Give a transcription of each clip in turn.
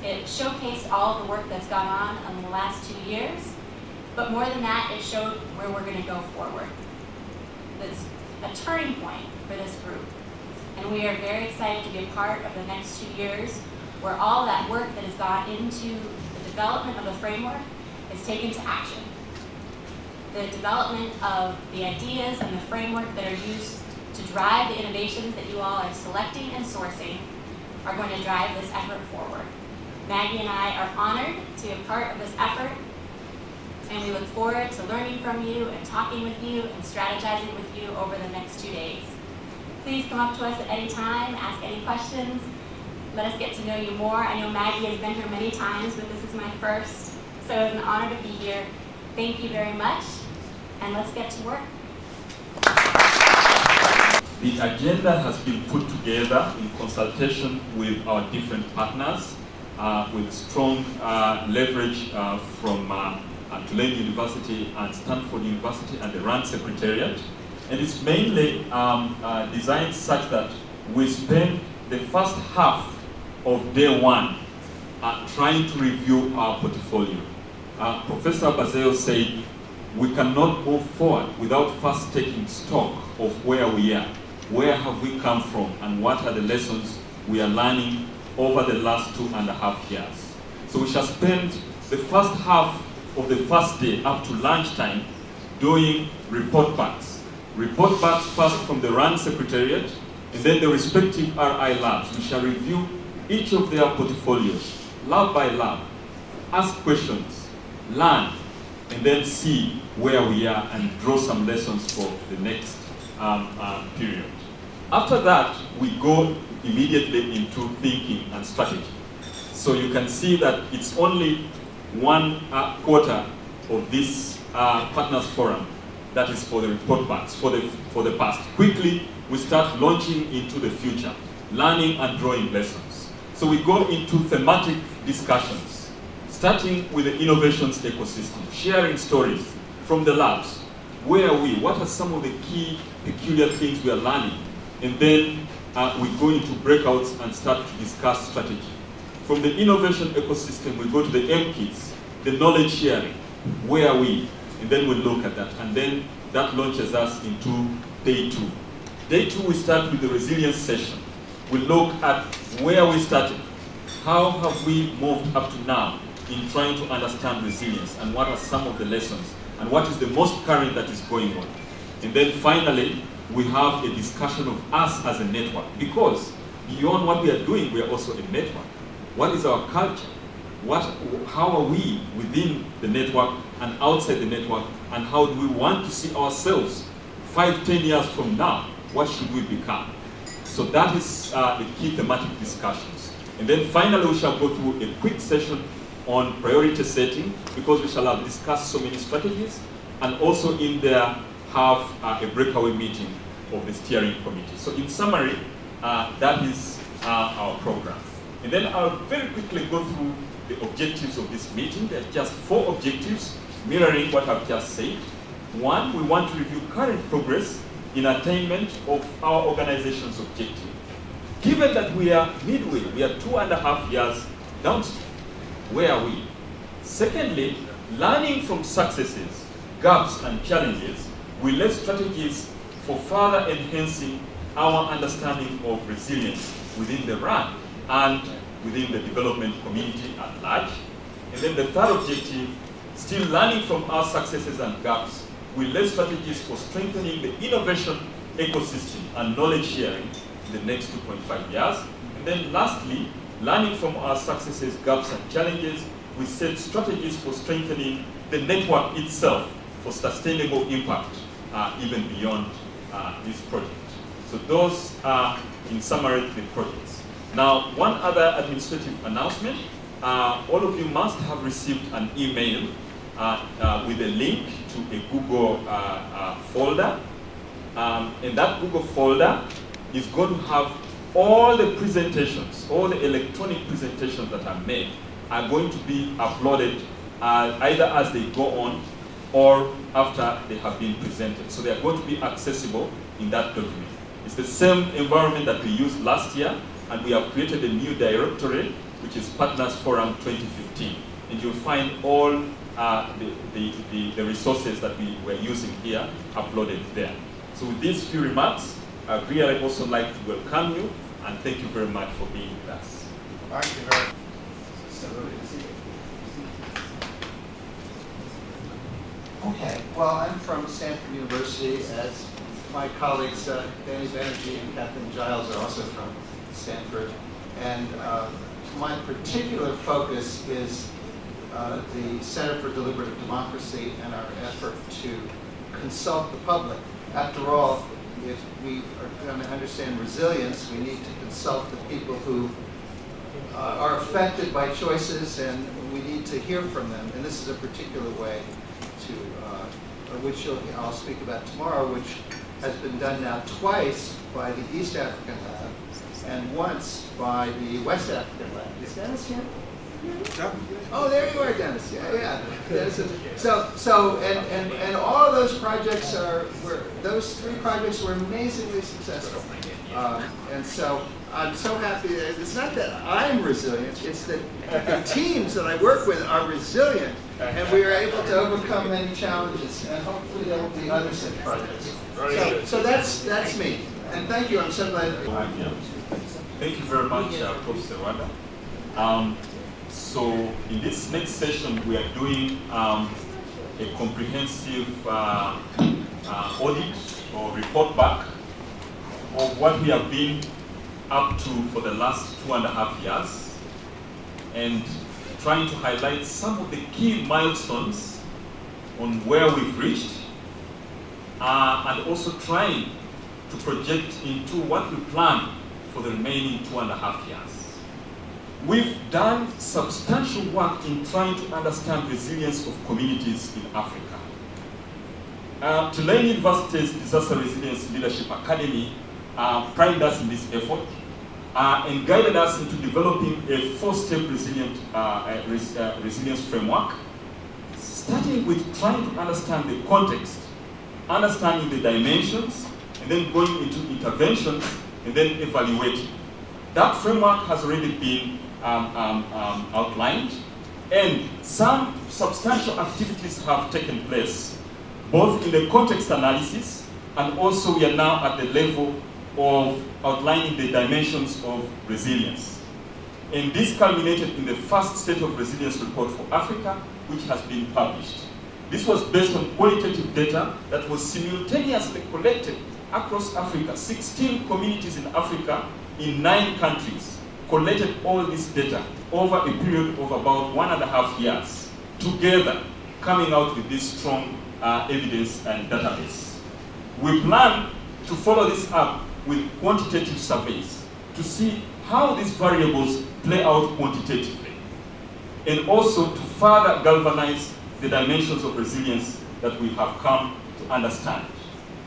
It showcased all of the work that's gone on in the last 2 years, but more than that, it showed where we're going to go forward. It's a turning point for this group, and we are very excited to be a part of the next 2 years where all that work that has gone into the development of the framework is taken to action. The development of the ideas and the framework that are used to drive the innovations that you all are selecting and sourcing are going to drive this effort forward. Maggie and I are honored to be a part of this effort, and we look forward to learning from you and talking with you and strategizing with you over the next 2 days. Please come up to us at any time, ask any questions, let us get to know you more. I know Maggie has been here many times, but this is my first, so it's an honor to be here. Thank you very much, and let's get to work. The agenda has been put together in consultation with our different partners, with strong leverage from Tulane University and Stanford University and the RAND Secretariat. And it's mainly designed such that we spend the first half of day one trying to review our portfolio. Professor Bazeo said, we cannot move forward without first taking stock of where we are. Where have we come from, and what are the lessons we are learning over the last 2.5 years? So we shall spend the first half of the first day up to lunchtime doing report backs. Report backs first from the RAND Secretariat, and then the respective RI labs. We shall review each of their portfolios, lab by lab, ask questions, learn, and then see where we are and draw some lessons for the next period. After that, we go immediately into thinking and strategy. So you can see that it's only one quarter of this Partners Forum that is for the report backs, for the past. Quickly, we start launching into the future, learning and drawing lessons. So we go into thematic discussions, starting with the innovations ecosystem, sharing stories from the labs. Where are we? What are some of the key peculiar things we are learning? And then we go into breakouts and start to discuss strategy. From the innovation ecosystem, we go to the MKITs, the knowledge sharing. Where are we? And then we look at that. And then that launches us into day two. Day two, we start with the resilience session. We look at where we started. How have we moved up to now in trying to understand resilience, and what are some of the lessons, and what is the most current that is going on. And then finally, we have a discussion of us as a network, because beyond what we are doing, we are also a network. What is our culture? How are we within the network and outside the network, and how do we want to see ourselves 5-10 years from now? What should we become? So that is the key thematic discussions. And then finally, we shall go through a quick session on priority setting, because we shall have discussed so many strategies, and also in there have a breakaway meeting of the steering committee. So in summary, that is our program. And then I'll very quickly go through the objectives of this meeting. There are just 4 objectives, mirroring what I've just said. 1, we want to review current progress in attainment of our organization's objective. Given that we are midway, we are 2.5 years downstream, where are we? Secondly, learning from successes, gaps, and challenges, we lay strategies for further enhancing our understanding of resilience within the RAN and within the development community at large. And then the third objective, still learning from our successes and gaps, we lay strategies for strengthening the innovation ecosystem and knowledge sharing in the next 2.5 years. And then lastly, learning from our successes, gaps, and challenges, we set strategies for strengthening the network itself for sustainable impact, even beyond this project. So those are, in summary, the projects. Now, one other administrative announcement. All of you must have received an email with a link to a Google folder. And that Google folder is going to have all the presentations, all the electronic presentations that are made are going to be uploaded either as they go on or after they have been presented. So they are going to be accessible in that document. It's the same environment that we used last year, and we have created a new directory which is Partners Forum 2015. And you'll find all the resources that we were using here uploaded there. So with these few remarks, I'd really also like to welcome you and thank you very much for being with us. Thank you very much. Okay, well, I'm from Stanford University, as my colleagues Danny Banerjee and Kathleen Giles are also from Stanford. And my particular focus is the Center for Deliberative Democracy and our effort to consult the public. After all, if we are going to understand resilience, we need to consult the people who are affected by choices, and we need to hear from them. And this is a particular way to, which I'll speak about tomorrow, which has been done now twice by the East African Lab and once by the West African Lab. Is Dennis here? Oh, there you are, Dennis. Yeah. Dennis and all of those projects those three projects were amazingly successful. And so I'm so happy. It's not that I'm resilient, it's that the teams that I work with are resilient, and we are able to overcome many challenges, and hopefully there will be other such projects. So that's me. And thank you. I'm so glad. Thank you very much, Professor Wanda. So in this next session, we are doing a comprehensive audit or report back of what we have been up to for the last 2.5 years, and trying to highlight some of the key milestones on where we've reached, and also trying to project into what we plan for the remaining 2.5 years. We've done substantial work in trying to understand resilience of communities in Africa. Tulane University's Disaster Resilience Leadership Academy primed us in this effort and guided us into developing a 4-step resilience framework, starting with trying to understand the context, understanding the dimensions, and then going into interventions, and then evaluating. That framework has already been outlined, and some substantial activities have taken place, both in the context analysis, and also we are now at the level of outlining the dimensions of resilience. And this culminated in the first State of Resilience report for Africa, which has been published. This was based on qualitative data that was simultaneously collected across Africa. 16 communities in Africa in 9 countries collected all this data over a period of about 1.5 years, together coming out with this strong evidence and database. We plan to follow this up with quantitative surveys to see how these variables play out quantitatively, and also to further galvanize the dimensions of resilience that we have come to understand.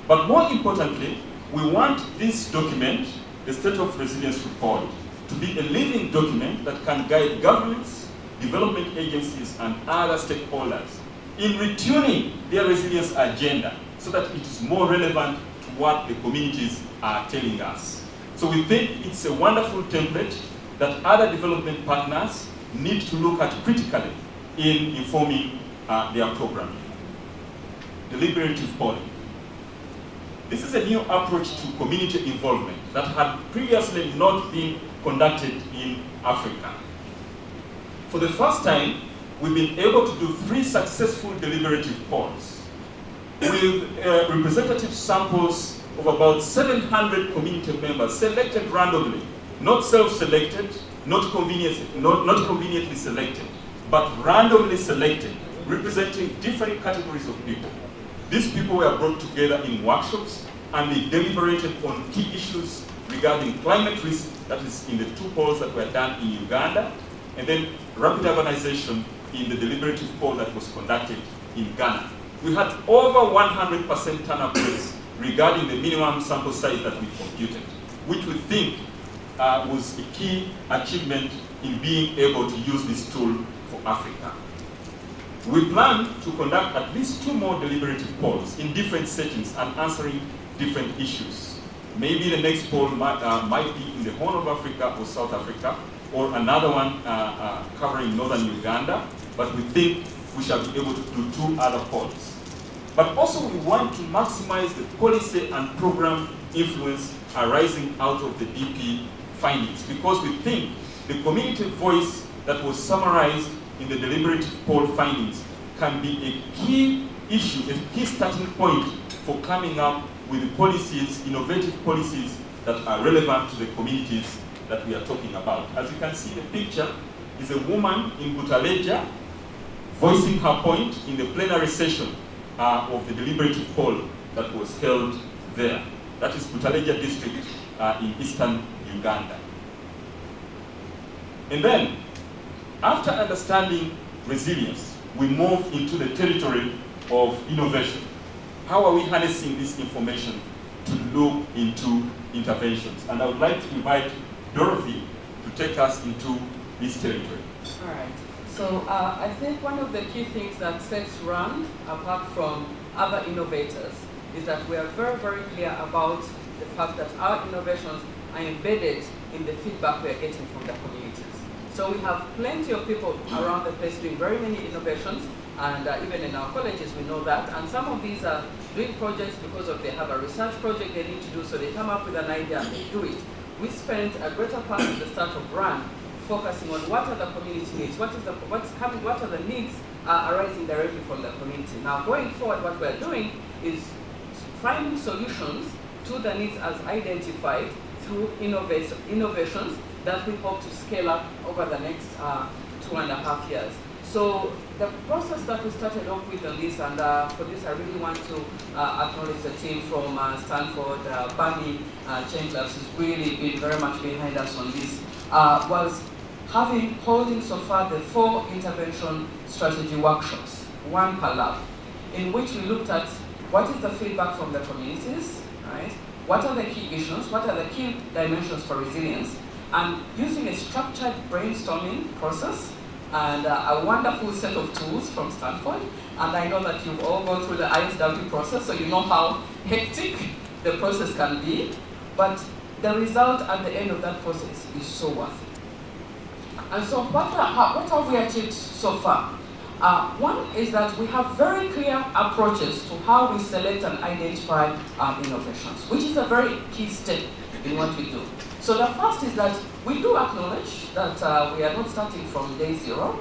But more importantly, we want this document, the State of Resilience Report, to be a living document that can guide governments, development agencies, and other stakeholders in retuning their resilience agenda so that it is more relevant to what the communities are telling us. So we think it's a wonderful template that other development partners need to look at critically in informing their programming. Deliberative polling. This is a new approach to community involvement that had previously not been conducted in Africa. For the first time, we've been able to do 3 successful deliberative polls with representative samples of about 700 community members selected randomly, not self-selected, not conveniently selected, but randomly selected, representing different categories of people. These people were brought together in workshops, and they deliberated on key issues regarding climate risk, that is in the 2 polls that were done in Uganda, and then rapid urbanization in the deliberative poll that was conducted in Ghana. We had over 100% turnout rates regarding the minimum sample size that we computed, which we think was a key achievement in being able to use this tool for Africa. We plan to conduct at least 2 more deliberative polls in different settings and answering different issues. Maybe the next poll might be in the Horn of Africa or South Africa, or another one covering northern Uganda, but we think we shall be able to do 2 other pods. But also we want to maximize the policy and program influence arising out of the DP findings, because we think the community voice that was summarized in the deliberative poll findings can be a key issue, a key starting point for coming up with policies, innovative policies that are relevant to the communities that we are talking about. As you can see, the picture is a woman in Butaleja voicing her point in the plenary session of the deliberative poll that was held there. That is Butaleja district in eastern Uganda. And then, after understanding resilience, we move into the territory of innovation. How are we harnessing this information to look into interventions? And I would like to invite Dorothy to take us into this territory. All right. So I think one of the key things that sets RAND apart from other innovators is that we are very, very clear about the fact that our innovations are embedded in the feedback we are getting from the communities. So we have plenty of people around the place doing very many innovations, and even in our colleges we know that. And some of these are doing projects because they have a research project they need to do, so they come up with an idea and they do it. We spent a greater part of the start of RAN focusing on what are the community needs, what are the needs arising directly from the community. Now going forward, what we're doing is finding solutions to the needs as identified through innovations that we hope to scale up over the next 2.5 years. So the process that we started off with on this, and for this I really want to acknowledge the team from Stanford, Bami Chamberlain, who's really been very much behind us on this, was holding so far the 4 intervention strategy workshops, 1 per lab, in which we looked at what is the feedback from the communities, right? What are the key issues, what are the key dimensions for resilience, and using a structured brainstorming process and a wonderful set of tools from Stanford. And I know that you've all gone through the ISW process, so you know how hectic the process can be, but the result at the end of that process is so worth it. And so what have we achieved so far? One is that we have very clear approaches to how we select and identify innovations, which is a very key step in what we do. So the first is that we do acknowledge that we are not starting from day 0.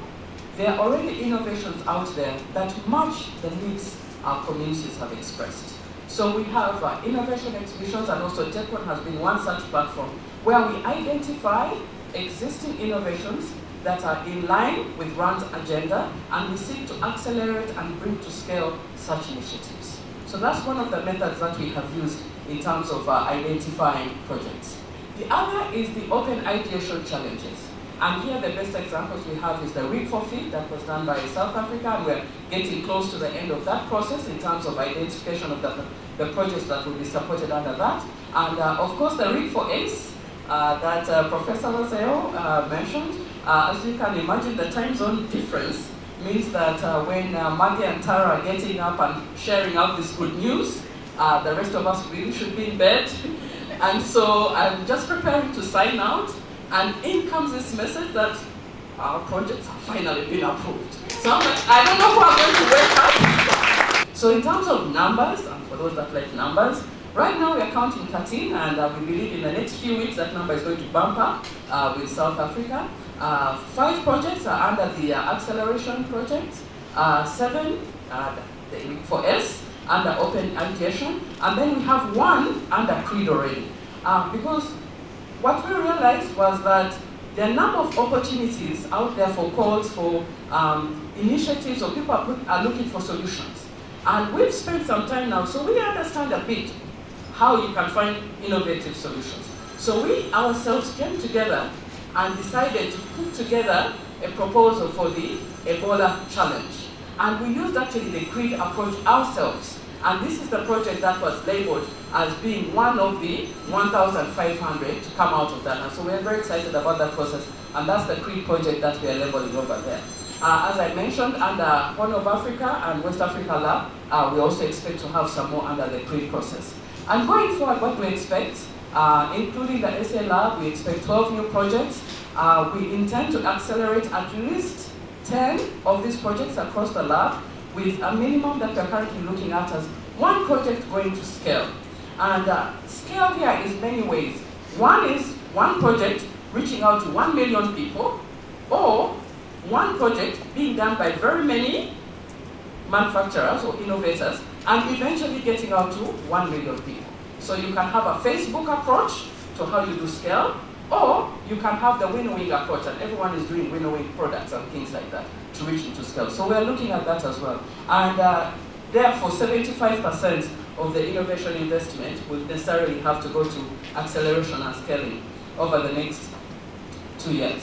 There are already innovations out there that match the needs our communities have expressed. So we have innovation exhibitions, and also TechOne has been one such platform where we identify existing innovations that are in line with RAND's agenda, and we seek to accelerate and bring to scale such initiatives. So that's one of the methods that we have used in terms of identifying projects. The other is the open ideation challenges. And here the best examples we have is the RIG for Fit that was done by South Africa, and we're getting close to the end of that process in terms of identification of the projects that will be supported under that. And of course the RIG for ACE that Professor Roseo mentioned. As you can imagine, the time zone difference means that when Maggie and Tara are getting up and sharing out this good news, the rest of us really should be in bed. And so I'm just preparing to sign out, and in comes this message that our projects have finally been approved. So I'm like, I don't know who I'm going to wake up. So in terms of numbers, and for those that like numbers, right now we are counting 13, and we believe in the next few weeks that number is going to bump up with South Africa. 5 projects are under the acceleration project, 7 for S under open ideation, and then we have 1 under CREED already. Because what we realized was that there are a number of opportunities out there for calls for initiatives, or people are looking for solutions. And we've spent some time now, so we understand a bit how you can find innovative solutions. So we ourselves came together and decided to put together a proposal for the Ebola challenge. And we used actually the CREED approach ourselves. And this is the project that was labeled as being one of the 1,500 to come out of that. And so we're very excited about that process. And that's the CREED project that we are labeling over there. As I mentioned, under Horn of Africa and West Africa Lab, we also expect to have some more under the CREED process. And going forward, what we expect, including the SA Lab, we expect 12 new projects. We intend to accelerate at least 10 of these projects across the lab, with a minimum that we're currently looking at as one project going to scale. And scale here is many ways. One is one project reaching out to 1 million people, or one project being done by very many manufacturers or innovators, and eventually getting out to 1 million people. So you can have a Facebook approach to how you do scale, or you can have the winnowing approach, and everyone is doing winnowing products and things like that to reach into scale. So we're looking at that as well. And therefore, 75% of the innovation investment will necessarily have to go to acceleration and scaling over the next 2 years.